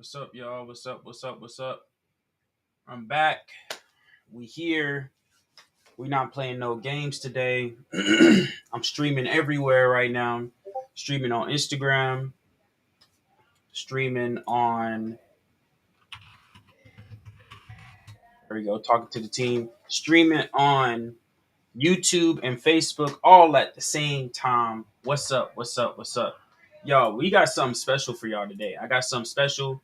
What's up, y'all? What's up? What's up? What's up? I'm back. We here. We not playing no games today. I'm streaming everywhere right now. Streaming on Instagram. Streaming on. There we go. Talking to the team. Streaming on YouTube and Facebook all at the same time. What's up? What's up? What's up? Yo, we got something special for y'all today. I got something special.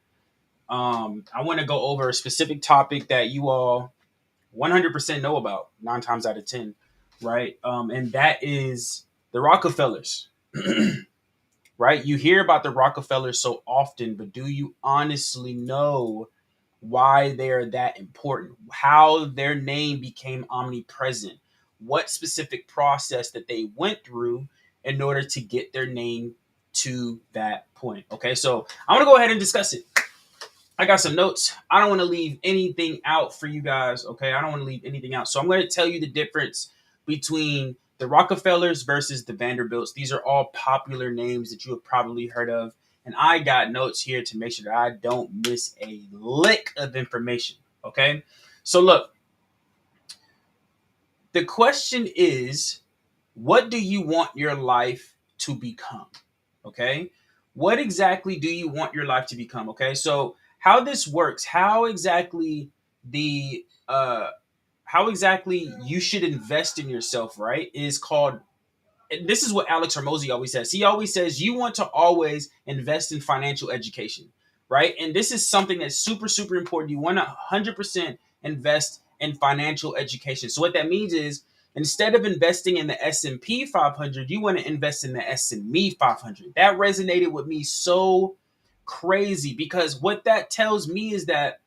I want to go over a specific topic that you all 100% know about 9 times out of 10, right? And that is the Rockefellers, right? You hear about the Rockefellers so often, but do you honestly know why they're that important? How their name became omnipresent? What specific process that they went through in order to get their name to that point? Okay, so I'm gonna go ahead and discuss it. I got some notes. I don't want to leave anything out for you guys. Okay. I don't want to leave anything out. So I'm going to tell you the difference between the Rockefellers versus the Vanderbilts. These are all popular names that you have probably heard of. And I got notes here to make sure that I don't miss a lick of information. Okay. So look, the question is, what do you want your life to become? Okay. What exactly do you want your life to become? Okay. So how this works, the how exactly you should invest in yourself, right? Is called, and this is what Alex Hermosi always says. He always says you want to always invest in financial education, right? And this is something that's super, super important. You want to 100% invest in financial education. So what that means is instead of investing in the S&P 500, you want to invest in the S&Me 500. That resonated with me so crazy because what that tells me is that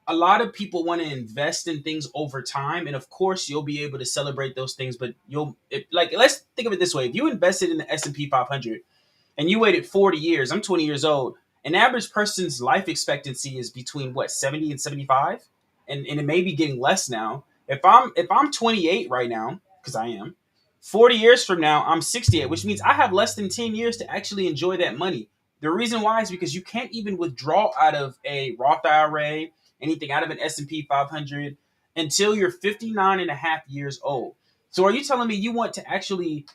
a lot of people want to invest in things over time, and of course you'll be able to celebrate those things, but like, let's think of it this way. If you invested in the S&P 500 and you waited 40 years, I'm 20 years old, an average person's life expectancy is between what, 70 and 75, and it may be getting less now. If I'm 28 right now, because I am, 40 years from now I'm 68, which means I have less than 10 years to actually enjoy that money. The reason why is because you can't even withdraw out of a Roth IRA, anything out of an S&P 500 until you're 59 and a half years old. So are you telling me you want to actually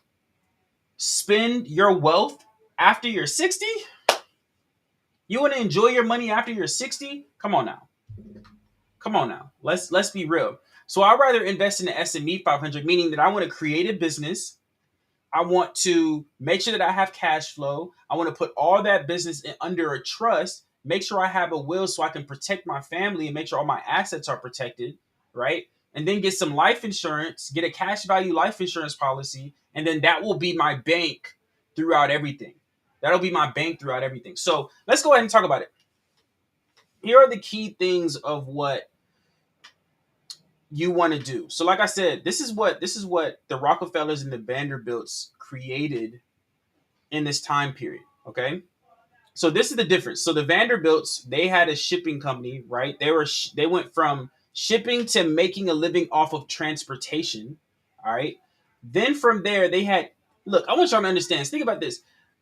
spend your wealth after you're 60? You want to enjoy your money after you're 60? Come on now. Come on now. Let's be real. So I'd rather invest in the S&P 500, meaning that I want to create a business. I want to make sure that I have cash flow. I want to put all that business under a trust, make sure I have a will so I can protect my family and make sure all my assets are protected, right? And then get some life insurance, get a cash value life insurance policy, and then that will be my bank throughout everything. That'll be my bank throughout everything. So let's go ahead and talk about it. Here are the key things of what you want to do. So like I said, this is what the Rockefellers and the Vanderbilts created in this time period. Okay, so this is the difference. So the Vanderbilts, they had a shipping company, right? They went from shipping to making a living off of transportation. All right. Then from there, they had, look, I want y'all to understand. Think about this.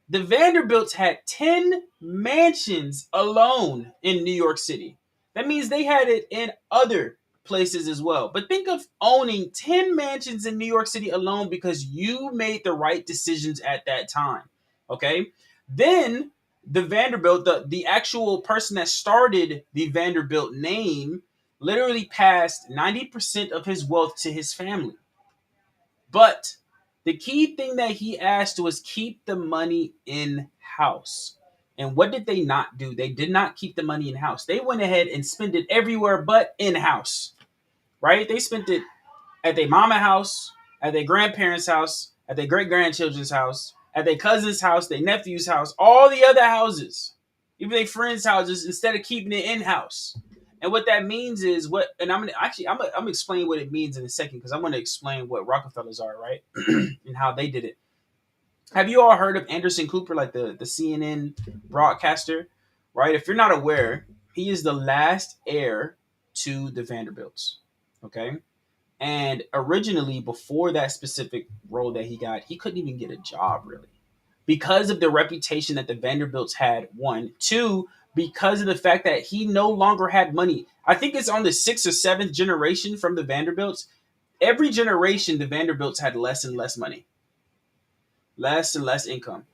The Vanderbilts had 10 mansions alone in New York City. That means they had it in other places as well. But think of owning 10 mansions in New York City alone because you made the right decisions at that time. Okay. Then the Vanderbilt, the actual person that started the Vanderbilt name, literally passed 90% of his wealth to his family. But the key thing that he asked was keep the money in house. And what did they not do? They did not keep the money in house. They went ahead and spent it everywhere but in house, right? They spent it at their mama house, at their grandparents' house, at their great grandchildren's house, at their cousin's house, their nephew's house, all the other houses, even their friends' houses, instead of keeping it in house. And what that means is what, and I'm gonna explain what it means in a second because I'm gonna explain what Rockefellers are, right, and how they did it. Have you all heard of Anderson Cooper, like the CNN broadcaster, right? If you're not aware, he is the last heir to the Vanderbilts. Okay, and originally, before that specific role that he got, he couldn't even get a job really because of the reputation that the Vanderbilts had. One, two, because of the fact that he no longer had money. I think it's on the sixth or seventh generation from the Vanderbilts. Every generation, the Vanderbilts had less and less money, less and less income.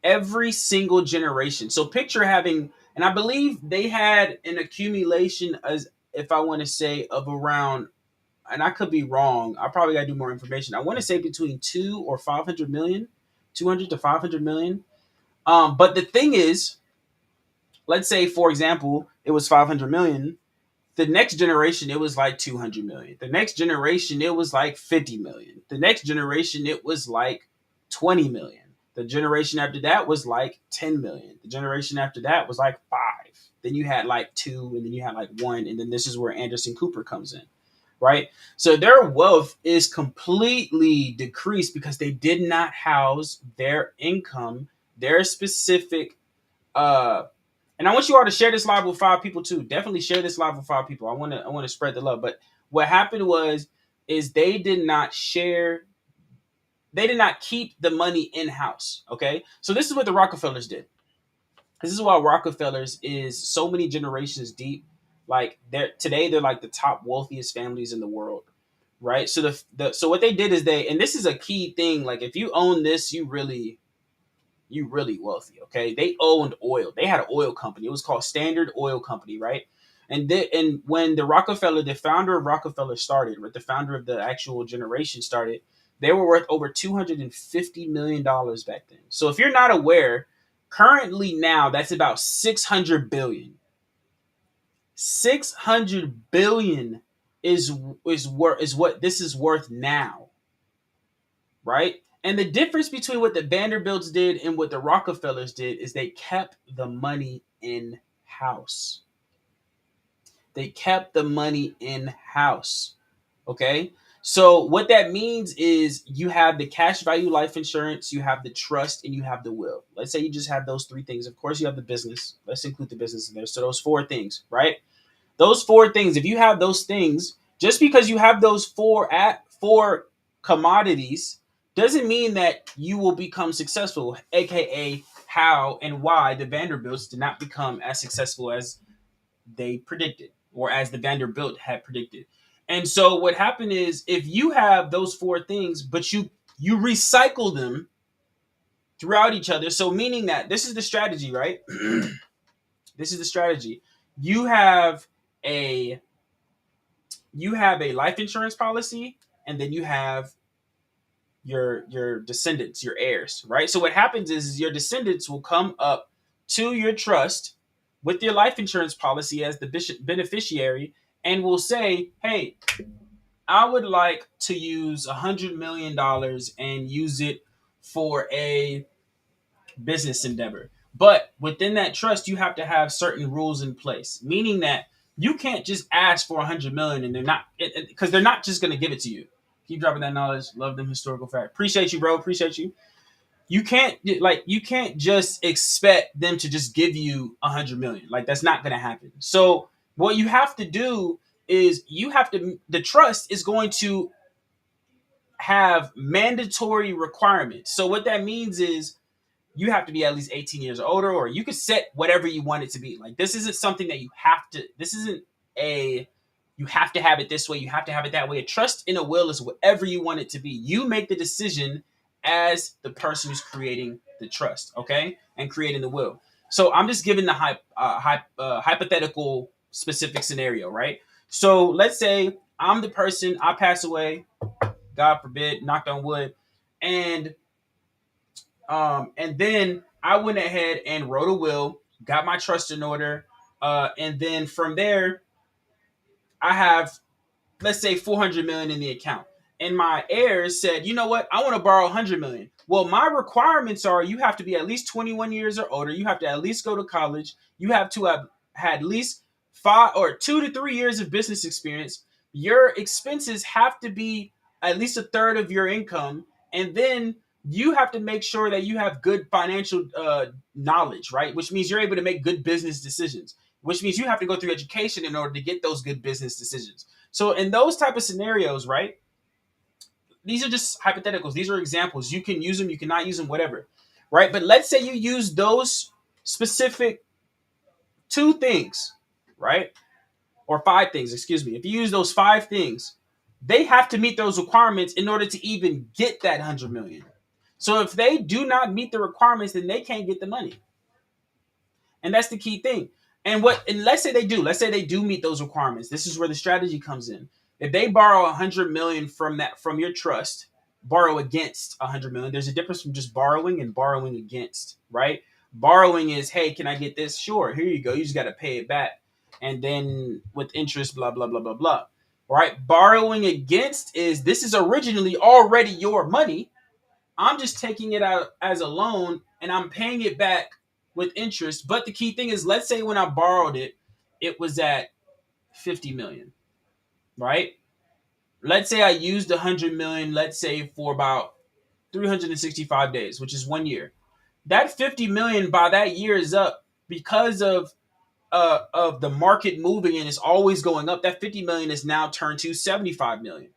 Every single generation. So picture having, and I believe they had an accumulation, as if I want to say, of around, and I could be wrong. I probably got to do more information. I want to say between 200 or 500 million, 200 to 500 million. But the thing is, let's say, for example, it was 500 million. The next generation, it was like 200 million. The next generation, it was like 50 million. The next generation, it was like 20 million. The generation after that was like 10 million. The generation after that was like five. Then you had like two, and then you had like one. And then this is where Anderson Cooper comes in, right? So their wealth is completely decreased because they did not house their income, their specific uh and I want you all to share this live with five people too. Definitely share this live with five people. I want to spread the love. But what happened was is they did not keep the money in house. Okay, so this is what the Rockefellers did. This is why Rockefellers is so many generations deep. Like they're like the top wealthiest families in the world, right? So so what they did is and this is a key thing. Like if you own this, you really wealthy. Okay, they owned oil. They had an oil company. It was called Standard Oil Company, right? And when the founder of Rockefeller started, right, the founder of the actual generation started, they were worth over $250 million back then. So if you're not aware, currently now that's about 600 billion. 600 billion is what this is worth now, right? And the difference between what the Vanderbilts did and what the Rockefellers did is they kept the money in house. They kept the money in house. Okay. So what that means is you have the cash value life insurance, you have the trust, and you have the will. Let's say you just have those three things. Of course, you have the business. Let's include the business in there. So those four things, right? Those four things, if you have those things, just because you have those four commodities doesn't mean that you will become successful, aka how and why the Vanderbilts did not become as successful as they predicted or as the Vanderbilt had predicted. And so what happened is if you have those four things, but you recycle them throughout each other, so meaning that this is the strategy, right? This is the strategy. You have a a life insurance policy, and then you have your descendants, your heirs, right? So what happens is your descendants will come up to your trust with your life insurance policy as the beneficiary and will say, hey, I would like to use $100 million and use it for a business endeavor. But within that trust, you have to have certain rules in place, meaning that you can't just ask for 100 million and they're not, because they're not just going to give it to you. Keep dropping that knowledge. Love them historical fact. Appreciate you, bro. Appreciate you. You can't just expect them to just give you 100 million. Like that's not going to happen. So what you have to do is the trust is going to have mandatory requirements. So what that means is you have to be at least 18 years older, or you could set whatever you want it to be. Like this isn't something that this isn't a, you have to have it this way, you have to have it that way. A trust in a will is whatever you want it to be. You make the decision as the person who's creating the trust, okay? And creating the will. So I'm just giving the hypothetical specific scenario, right? So let's say I'm the person, I pass away, God forbid, knocked on wood, and then I went ahead and wrote a will, got my trust in order, and then from there, I have, let's say, 400 million in the account. And my heirs said, you know what? I want to borrow 100 million. Well, my requirements are you have to be at least 21 years or older. You have to at least go to college. You have to have had at least 2 to 3 years of business experience. Your expenses have to be at least a third of your income. And then you have to make sure that you have good financial knowledge, right? Which means you're able to make good business decisions, which means you have to go through education in order to get those good business decisions. So in those type of scenarios, right? These are just hypotheticals. These are examples. You can use them, you cannot use them, whatever, right? But let's say you use those specific two things, right? Or five things, excuse me. If you use those five things, they have to meet those requirements in order to even get that 100 million. So if they do not meet the requirements, then they can't get the money. And that's the key thing. And let's say they do. Let's say they do meet those requirements. This is where the strategy comes in. If they borrow 100 million from your trust, borrow against 100 million. There's a difference from just borrowing and borrowing against, right? Borrowing is, hey, can I get this? Sure, here you go. You just got to pay it back, and then with interest, blah blah blah blah blah. Right? Borrowing against is, this is originally already your money. I'm just taking it out as a loan and I'm paying it back with interest. But the key thing is, let's say when I borrowed it, it was at 50 million, right? Let's say I used 100 million, let's say for about 365 days, which is 1 year. That 50 million by that year is up because of the market moving and it's always going up. That 50 million is now turned to 75 million,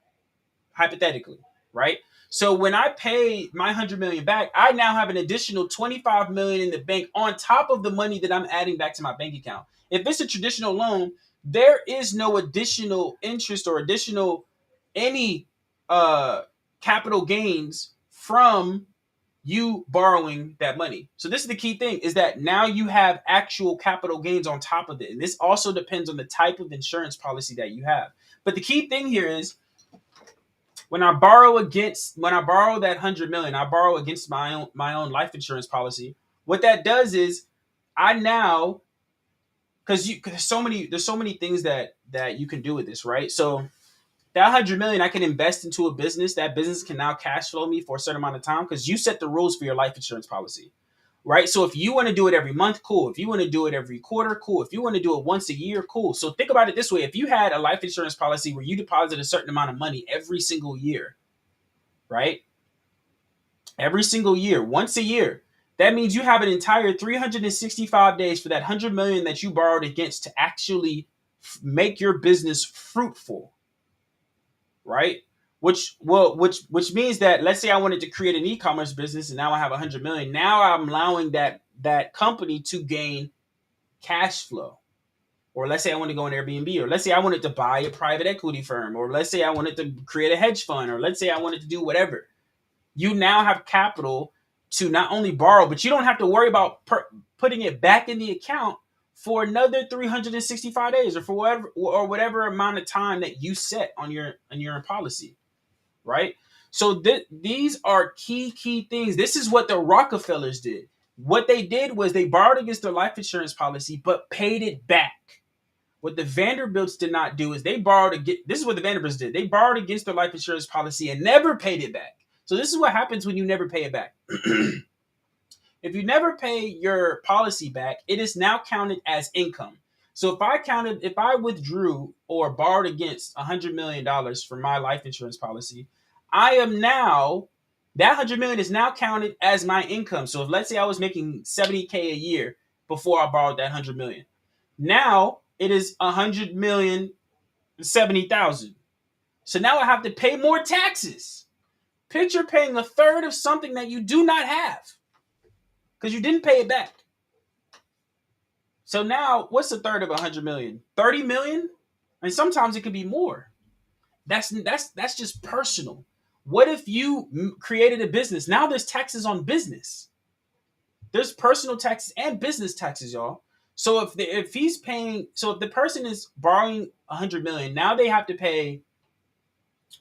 hypothetically, right? So when I pay my 100 million back, I now have an additional 25 million in the bank on top of the money that I'm adding back to my bank account. If it's a traditional loan, there is no additional interest or additional any uh capital gains from you borrowing that money. So this is the key thing, is that now you have actual capital gains on top of it. And this also depends on the type of insurance policy that you have. But the key thing here is, when I borrow that 100 million, I borrow against my own life insurance policy. What that does is, I now, because there's so many things that you can do with this, right? So that 100 million, I can invest into a business. That business can now cash flow me for a certain amount of time, because you set the rules for your life insurance policy, right? So if you want to do it every month, cool. If you want to do it every quarter, cool. If you want to do it once a year, cool. So think about it this way: if you had a life insurance policy where you deposit a certain amount of money every single year, right? Every single year, once a year. That means you have an entire 365 days for that 100 million that you borrowed against to actually make your business fruitful, right? Which means that, let's say I wanted to create an e-commerce business and now I have 100 million. Now I'm allowing that company to gain cash flow. Or let's say I want to go on Airbnb, or let's say I wanted to buy a private equity firm, or let's say I wanted to create a hedge fund, or let's say I wanted to do whatever. You now have capital to not only borrow, but you don't have to worry about putting it back in the account for another 365 days, or for whatever amount of time that you set on your policy, right? So these are key things. This is what the Rockefellers did. What they did was they borrowed against their life insurance policy, but paid it back. What the Vanderbilts did not do is they borrowed against. This is what the Vanderbilts did. They borrowed against their life insurance policy and never paid it back. So this is what happens when you never pay it back. If you never pay your policy back, it is now counted as income. So if I withdrew or borrowed against $100 million from my life insurance policy, I am now, that 100 million is now counted as my income. So if, let's say I was making 70K a year before I borrowed that 100 million, now it is 100,070,000. So now I have to pay more taxes. Picture paying a third of something that you do not have because you didn't pay it back. So now, what's a third of 100 million? 30 million? And sometimes it could be more. That's just personal. What if you created a business? Now there's taxes on business. There's personal taxes and business taxes, y'all. So if the person is borrowing 100 million, now they have to pay.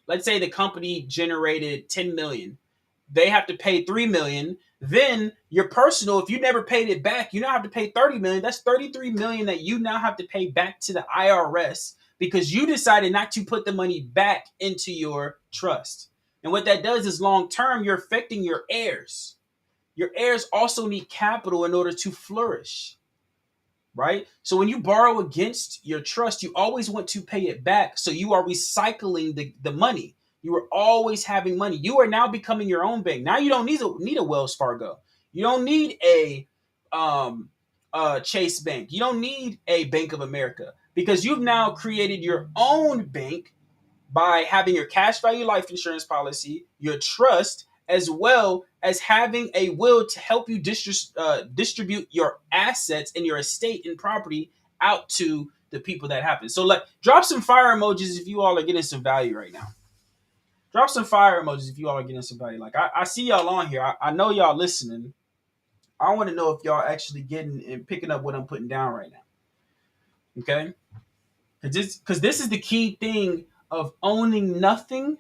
Let's say the company generated 10 million. They have to pay 3 million. Then your personal, if you never paid it back, you now have to pay 30 million. That's 33 million that you now have to pay back to the IRS because you decided not to put the money back into your trust. And what that does is, long term, you're affecting your heirs. Your heirs also need capital in order to flourish. Right? So when you borrow against your trust, you always want to pay it back. So you are recycling the money. You are always having money. You are now becoming your own bank. Now you don't need a Wells Fargo. You don't need a Chase Bank. You don't need a Bank of America, because you've now created your own bank by having your cash value life insurance policy, your trust, as well as having a will to help you distribute your assets and your estate and property out to the people that happen. So, like, drop some fire emojis if you all are getting some value right now. Drop some fire emojis if you all are getting some value. Like, I see y'all on here. I know y'all listening. I want to know if y'all actually getting and picking up what I'm putting down right now. Okay? Because this is the key thing of owning nothing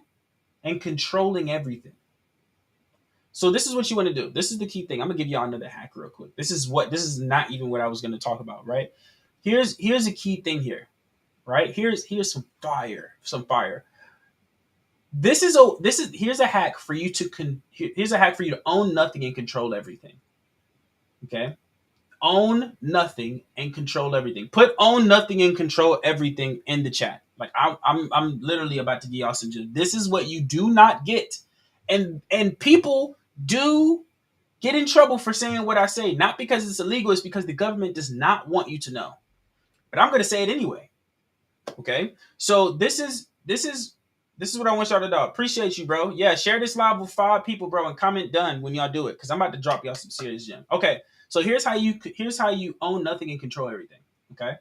and controlling everything. So this is what you want to do. This is the key thing. I'm gonna give y'all another hack real quick. This is not even what I was gonna talk about, right? Here's a key thing here, right? Here's some fire. Some fire. Here's a hack for you to here's a hack for you to own nothing and control everything. Okay? Own nothing and control everything. Put own nothing and control everything in the chat. Like I'm literally about to give y'all some gems. This is what you do not get. And people do get in trouble for saying what I say, not because it's illegal, it's because the government does not want you to know. But I'm gonna say it anyway. Okay? So this is what I want y'all to do. Appreciate you, bro. Yeah, share this live with 5 people, bro, and comment done when y'all do it. Cause I'm about to drop y'all some serious gems. Okay. So here's how you own nothing and control everything. Okay.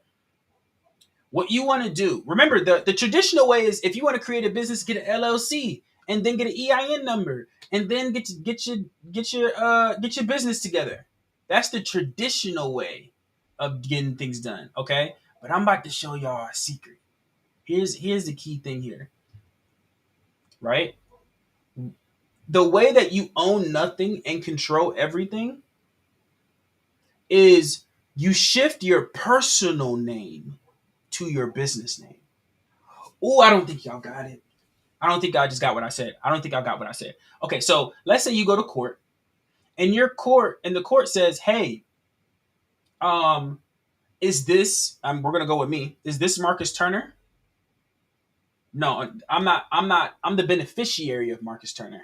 What you want to do, remember the traditional way is if you want to create a business, get an LLC and then get an EIN number and then get your business together. That's the traditional way of getting things done. Okay. But I'm about to show y'all a secret. Here's the key thing here. Right? The way that you own nothing and control everything is you shift your personal name to your business name. Oh, I don't think y'all got it. I don't think I just got what I said. I don't think I got what I said. Okay, so let's say you go to court and the court says, "Hey, is this we're going to go with me. Is this Marcus Turner?" No, I'm not. I'm the beneficiary of Marcus Turner.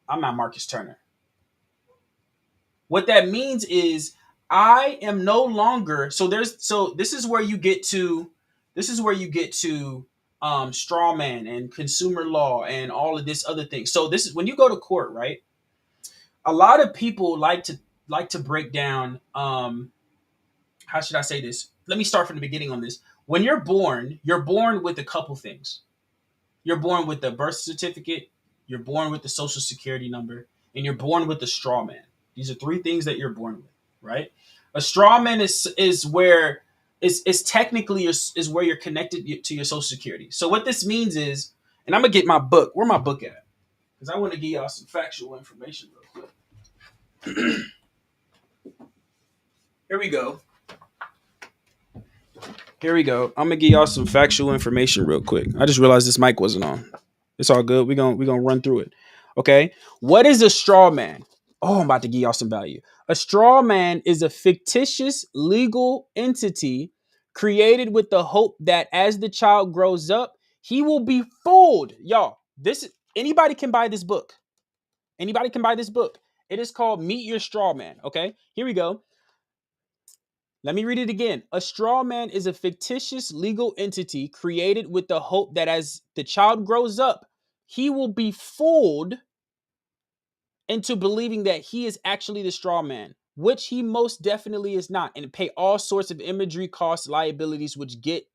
I'm not Marcus Turner. What that means is I am no longer this is where you get to straw man and consumer law and all of this other thing. So this is when you go to court, right? A lot of people like to break down how should I say this? Let me start from the beginning on this. When you're born with a couple things. You're born with the birth certificate, you're born with the social security number, and you're born with the straw man. These are 3 things that you're born with, right? A straw man is where is technically is where you're connected to your social security. So what this means is, and I'm gonna get my book. Where my book at? Because I want to give y'all some factual information real quick. Here we go. Here we go. I'm gonna give y'all some factual information real quick. I just realized this mic wasn't on. It's all good. We're gonna run through it. Okay. What is a straw man? Oh, I'm about to give y'all some value. A straw man is a fictitious legal entity created with the hope that as the child grows up, he will be fooled. Y'all, anybody can buy this book. Anybody can buy this book. It is called Meet Your Straw Man. Okay. Here we go. Let me read it again. A straw man is a fictitious legal entity created with the hope that as the child grows up, he will be fooled into believing that he is actually the straw man, which he most definitely is not, and pay all sorts of imagery, costs, liabilities, which get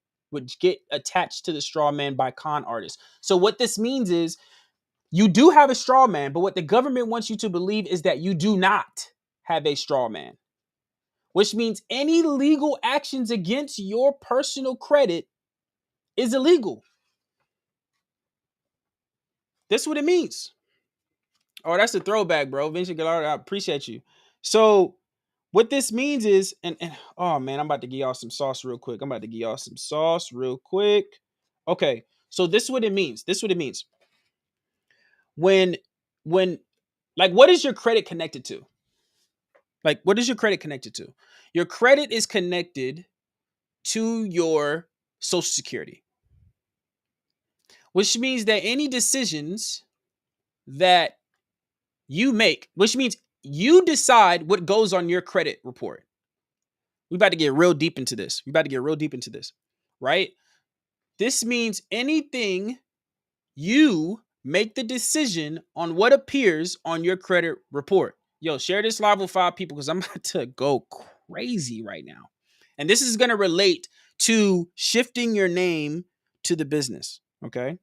attached to the straw man by con artists. So what this means is you do have a straw man, but what the government wants you to believe is that you do not have a straw man, which means any legal actions against your personal credit is illegal. That's what it means. Oh, that's a throwback, bro. Vincent Gallard, I appreciate you. So what this means is, and oh man, I'm about to give y'all some sauce real quick. Okay, so this is what it means. When like, what is your credit connected to? Like, what is your credit connected to? Your credit is connected to your social security, which means that any decisions that you make, which means you decide what goes on your credit report. We about to get real deep into this. Right? This means anything you make the decision on what appears on your credit report. Yo, share this live with 5 people because I'm about to go crazy right now. And this is going to relate to shifting your name to the business. Okay.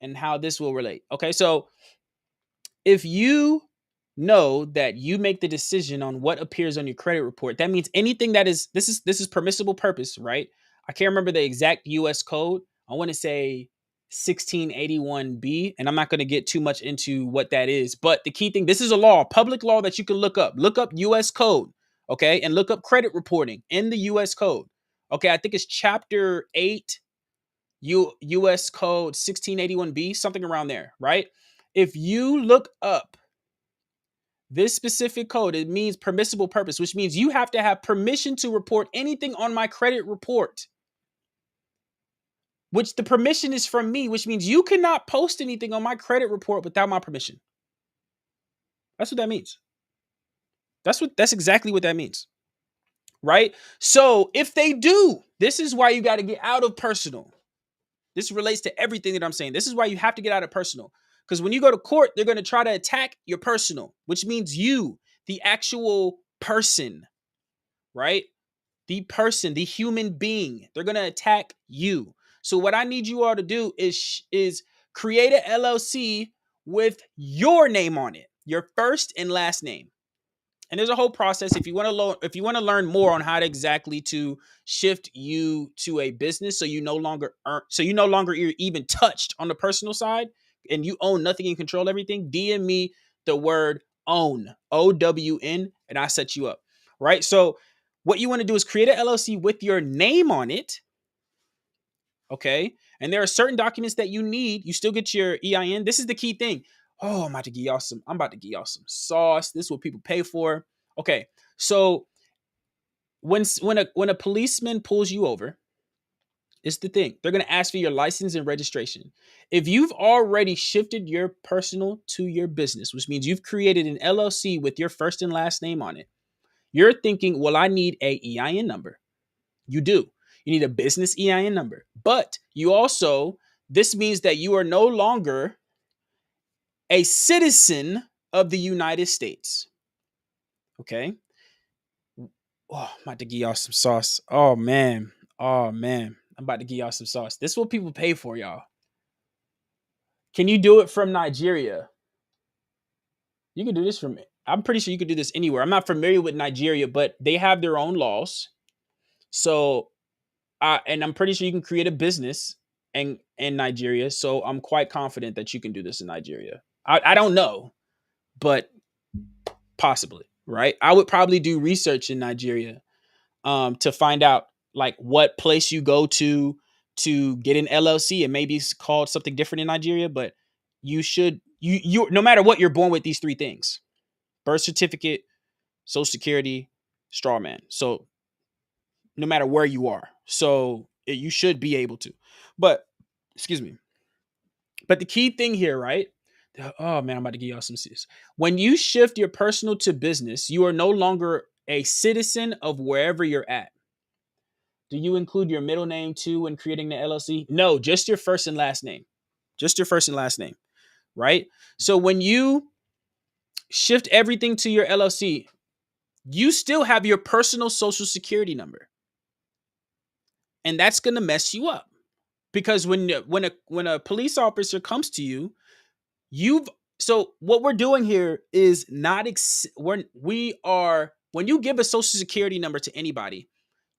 And how this will relate. Okay. So if you know that you make the decision on what appears on your credit report, that means anything that is this is permissible purpose, right? I can't remember the exact US code. I want to say 1681B, and I'm not going to get too much into what that is, but the key thing, this is a law, public law that you can look up. Look up US code, okay? And look up credit reporting in the US code. Okay, I think it's chapter 8 US code 1681B, something around there, right? If you look up this specific code, it means permissible purpose, which means you have to have permission to report anything on my credit report, which the permission is from me, which means you cannot post anything on my credit report without my permission. That's what that means. That's exactly what that means. Right? So if they do, this is why you got to get out of personal. This relates to everything that I'm saying. This is why you have to get out of personal. Because when you go to court, they're going to try to attack your personal, which means you, the actual person, right? The person, the human being, they're going to attack you. So what I need you all to do is create an LLC with your name on it, your first and last name. And there's a whole process. If you want to learn more on how to exactly to shift you to a business, so you no longer you're even touched on the personal side, and you own nothing and control everything, DM me the word own, OWN, and I set you up. Right. So what you want to do is create an LLC with your name on it. Okay. And there are certain documents that you need. You still get your EIN. This is the key thing. Oh, I'm about to give y'all some sauce. This is what people pay for. Okay. So when a policeman pulls you over, it's the thing. They're going to ask for your license and registration. If you've already shifted your personal to your business, which means you've created an LLC with your first and last name on it, you're thinking, well, I need a EIN number. You do. You need a business EIN number. But this means that you are no longer a citizen of the United States. Okay. Oh, I'm about to give y'all some sauce. Oh, man. I'm about to give y'all some sauce. This is what people pay for, y'all. Can you do it from Nigeria? You can do this from, I'm pretty sure you could do this anywhere. I'm not familiar with Nigeria, but they have their own laws. So, and I'm pretty sure you can create a business in Nigeria. So I'm quite confident that you can do this in Nigeria. I don't know, but possibly, right? I would probably do research in Nigeria to find out like what place you go to get an LLC. And maybe it's called something different in Nigeria, but you no matter what, you're born with these three things: birth certificate, social security, straw man. So no matter where you are. So you should be able to. But excuse me. But the key thing here, right? Oh man, I'm about to give y'all some serious. When you shift your personal to business, you are no longer a citizen of wherever you're at. Do you include your middle name too when creating the LLC? No, just your first and last name. Just your first and last name, right? So when you shift everything to your LLC, you still have your personal social security number. And that's going to mess you up. Because when a police officer comes to you, so what we're doing here is not when you give a social security number to anybody,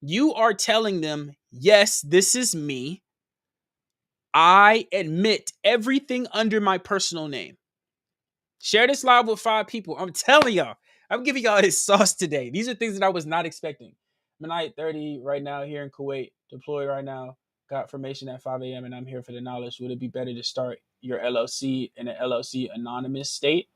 you are telling them, yes, this is me. I admit everything under my personal name. Share this live with 5 people. I'm telling y'all, I'm giving y'all this sauce today. These are things that I was not expecting. I'm at 8:30 right now here in Kuwait, deployed right now. Got formation at 5 a.m. and I'm here for the knowledge. Would it be better to start your LLC in an LLC anonymous state?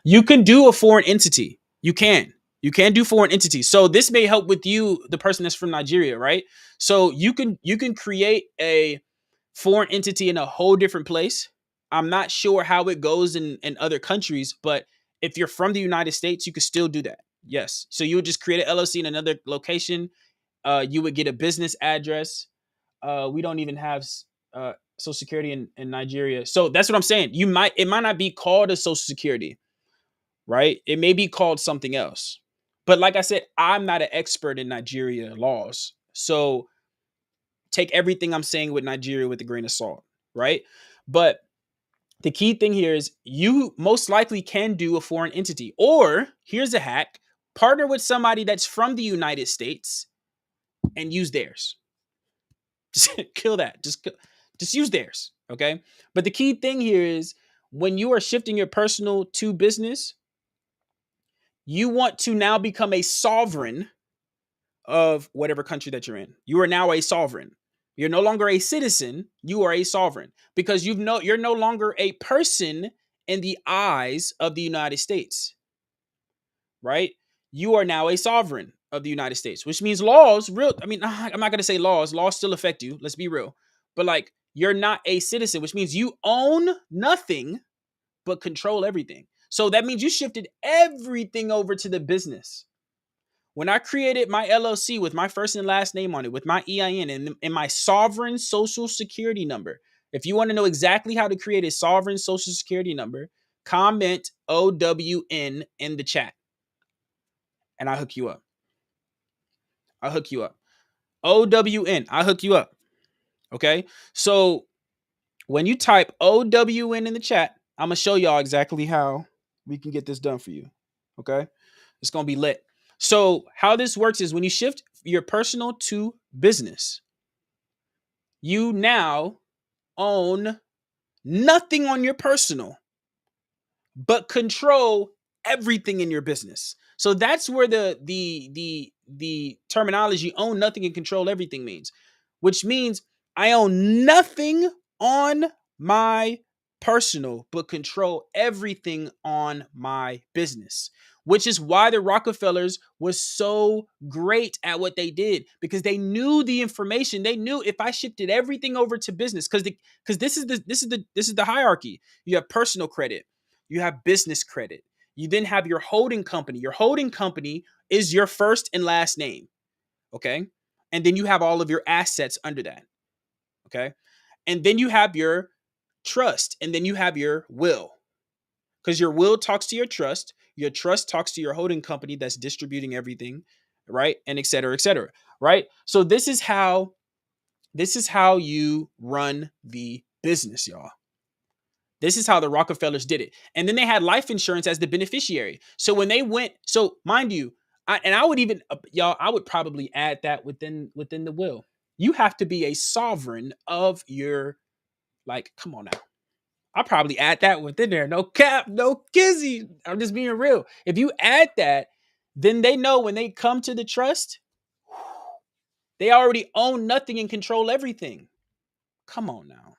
You can do a foreign entity. You can. You can do foreign entities. So this may help with you, the person that's from Nigeria, right? So you can create a foreign entity in a whole different place. I'm not sure how it goes in other countries, but if you're from the United States, you could still do that. Yes. So you would just create an LLC in another location. You would get a business address. We don't even have Social Security in Nigeria. So that's what I'm saying. It might not be called a Social Security, right? It may be called something else. But like I said, I'm not an expert in Nigeria laws. So take everything I'm saying with Nigeria with a grain of salt, right? But the key thing here is you most likely can do a foreign entity. Or here's a hack: partner with somebody that's from the United States and use theirs. Just kill that. Just use theirs. Okay. But the key thing here is when you are shifting your personal to business, you want to now become a sovereign of whatever country that you're in. You are now a sovereign. You're no longer a citizen, you are a sovereign because you're no longer a person in the eyes of the United States, right? You are now a sovereign of the United States, which means laws, I mean, I'm not going to say laws still affect you, let's be real. But like you're not a citizen, which means you own nothing but control everything. So that means you shifted everything over to the business. When I created my LLC with my first and last name on it, with my EIN and my sovereign social security number, if you want to know exactly how to create a sovereign social security number, comment OWN in the chat and I'll hook you up. I'll hook you up. OWN, I'll hook you up. Okay. So when you type OWN in the chat, I'm going to show y'all exactly how we can get this done for you. Okay. It's going to be lit. So how this works is when you shift your personal to business, you now own nothing on your personal, but control everything in your business. So that's where the terminology own nothing and control everything means, which means I own nothing on my personal, but control everything on my business, which is why the Rockefellers was so great at what they did because they knew the information. They knew if I shifted everything over to business, because this is the hierarchy. You have personal credit, you have business credit, you then have your holding company. Your holding company is your first and last name, okay? And then you have all of your assets under that, okay? And then you have your trust, and then you have your will. Because your will talks to your trust talks to your holding company that's distributing everything, right? And et cetera, right? So this is how you run the business, y'all. This is how the Rockefellers did it. And then they had life insurance as the beneficiary. So when they went, so mind you, I would even y'all, I would probably add that within the will. You have to be a sovereign of your, like, come on now. I'll probably add that within there. No cap, no kizzy. I'm just being real. If you add that, then they know when they come to the trust, they already own nothing and control everything. Come on now.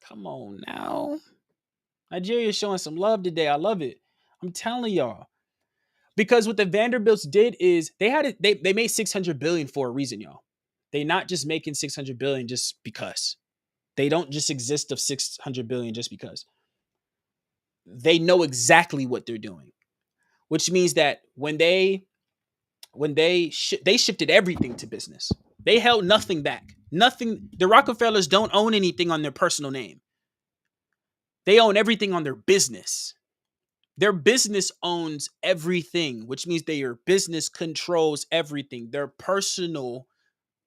Come on now. Nigeria is showing some love today. I love it. I'm telling y'all. Because what the Vanderbilts did is they made 600 billion for a reason, y'all. They not just making 600 billion just because. They don't just exist of 600 billion just because. They know exactly what they're doing, which means that they shifted everything to business. They held nothing back. Nothing. The Rockefellers don't own anything on their personal name. They own everything on their business. Their business owns everything, which means their business controls everything. Their personal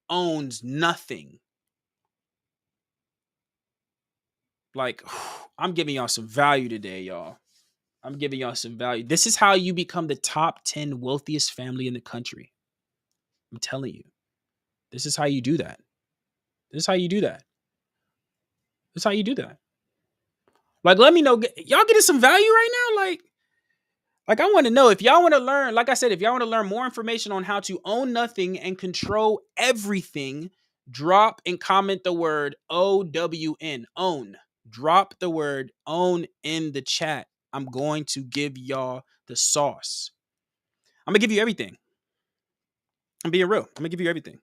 owns nothing. Like, I'm giving y'all some value today, y'all. I'm giving y'all some value. This is how you become the top 10 wealthiest family in the country. I'm telling you. This is how you do that. This is how you do that. This is how you do that. Like, let me know. Y'all getting some value right now? Like I want to know if y'all want to learn, like I said, if y'all want to learn more information on how to own nothing and control everything, drop and comment the word OWN, own. Drop the word own in the chat. I'm going to give y'all the sauce. I'm going to give you everything. I'm being real. I'm going to give you everything.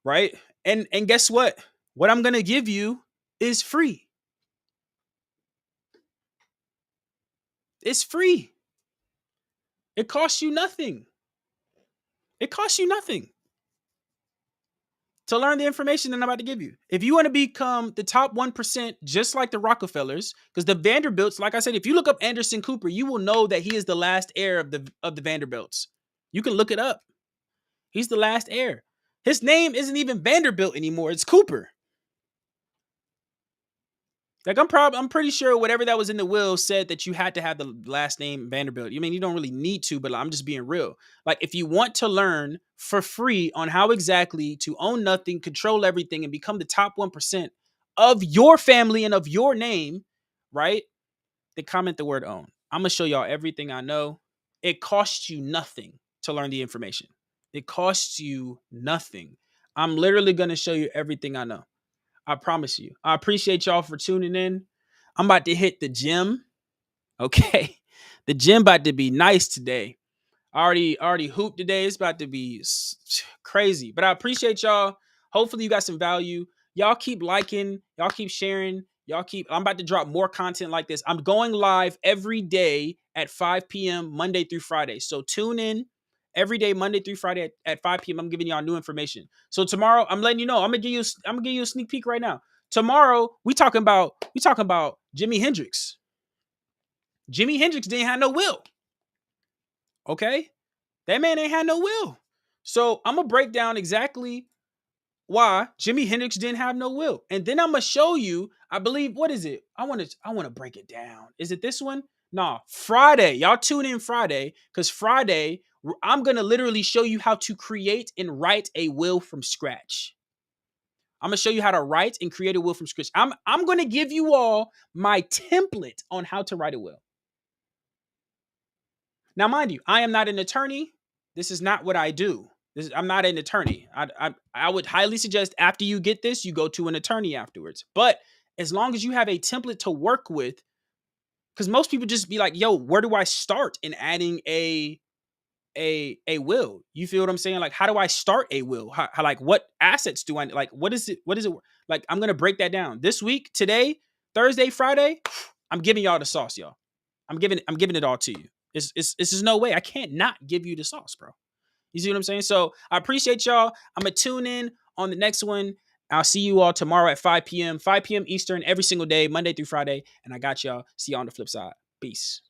Right? And guess what? What I'm going to give you is free. It's free. It costs you nothing. It costs you nothing. to learn the information that I'm about to give you. If you want to become the top 1%, just like the Rockefellers, because the Vanderbilts, like I said, if you look up Anderson Cooper, you will know that he is the last heir of the Vanderbilts. You can look it up. He's the last heir. His name isn't even Vanderbilt anymore. It's Cooper. Like I'm pretty sure whatever that was in the will said that you had to have the last name Vanderbilt. You mean you don't really need to, but I'm just being real. Like if you want to learn for free on how exactly to own nothing, control everything, and become the top 1% of your family and of your name, right? Then comment the word own. I'm gonna show y'all everything I know. It costs you nothing to learn the information. It costs you nothing. I'm literally gonna show you everything I know. I promise you. I appreciate y'all for tuning in. I'm about to hit the gym. Okay. The gym about to be nice today. I already hooped today. It's about to be crazy. But I appreciate y'all. Hopefully you got some value. Y'all keep liking, y'all keep sharing, I'm about to drop more content like this. I'm going live every day at 5 p.m. Monday through Friday. So tune in every day, Monday through Friday at 5 p.m. I'm giving y'all new information. So tomorrow, I'm letting you know. I'm gonna give you a sneak peek right now. Tomorrow, we talking about Jimi Hendrix. Jimi Hendrix didn't have no will. Okay? That man ain't had no will. So I'm gonna break down exactly why Jimi Hendrix didn't have no will. And then I'm gonna show you, I believe, what is it? I wanna break it down. Is it this one? Nah, Friday. Y'all tune in Friday, because Friday, I'm gonna literally show you how to create and write a will from scratch. I'm gonna show you how to write and create a will from scratch. I'm gonna give you all my template on how to write a will. Now, mind you, I am not an attorney. This is not what I do. I'm not an attorney. I would highly suggest after you get this, you go to an attorney afterwards. But as long as you have a template to work with, because most people just be like, "Yo, where do I start in adding a will?" You feel what I'm saying? Like, how do I start a will? How like what assets do I like? What is it? What is it like? I'm gonna break that down this week, today, Thursday, Friday. I'm giving y'all the sauce, y'all. I'm giving it all to you. It's just no way I can't not give you the sauce, bro. You see what I'm saying? So I appreciate y'all. I'm gonna tune in on the next one. I'll see you all tomorrow at 5 p.m. 5 p.m. Eastern every single day, Monday through Friday. And I got y'all. See y'all on the flip side. Peace.